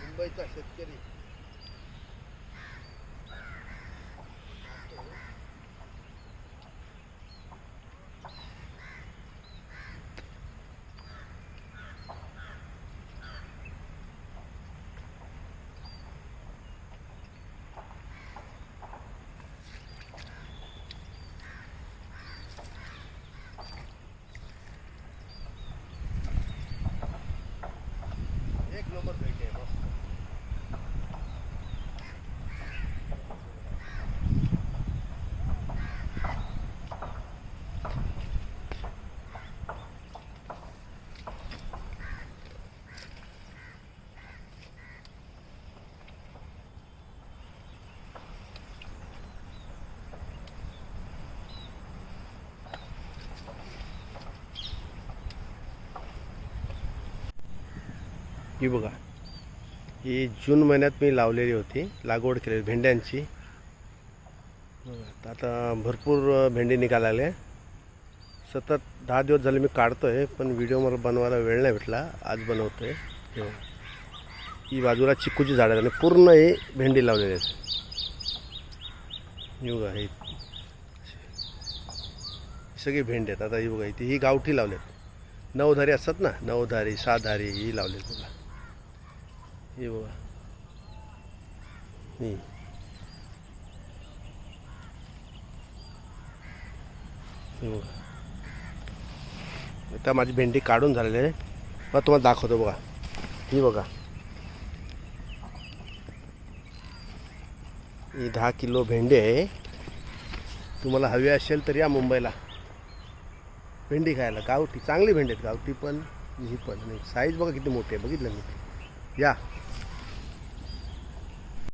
मुंबईचा शेतकरी एक नंबर भेट आहे मस्त. ही बघा, ही जून महिन्यात मी लावलेली होती, लागवड केलेली भेंड्यांची. आता भरपूर भेंडी निघायला लागले. सतत 10 दिवस झाले मी काढतोय, पण व्हिडिओ मला बनवायला वेळ नाही भेटला. आज बनवतोय. ही बाजूला चिकूची झाडं आहेत आणि पूर्ण हे भेंडी लावलेली आहेत. ही बघा, ही सगळी भेंडी आहेत. आता ही बघा, इथे ही गावठी लावलेत. 9 धारी असतात ना, 9 धारी 6 धारी ही लावलेत बघा. हे बघा, ही बघा. आता माझी भेंडी काढून झालेली आहे. मग तुम्हाला दाखवतो बघा. ही बघा, ही 10 किलो भेंडी आहे. तुम्हाला हवी असेल तर या मुंबईला भेंडी खायला. गावठी चांगली भेंडी आहेत, गावठी पण ही पण. साईज बघा किती मोठी आहे, बघितलं मी. या.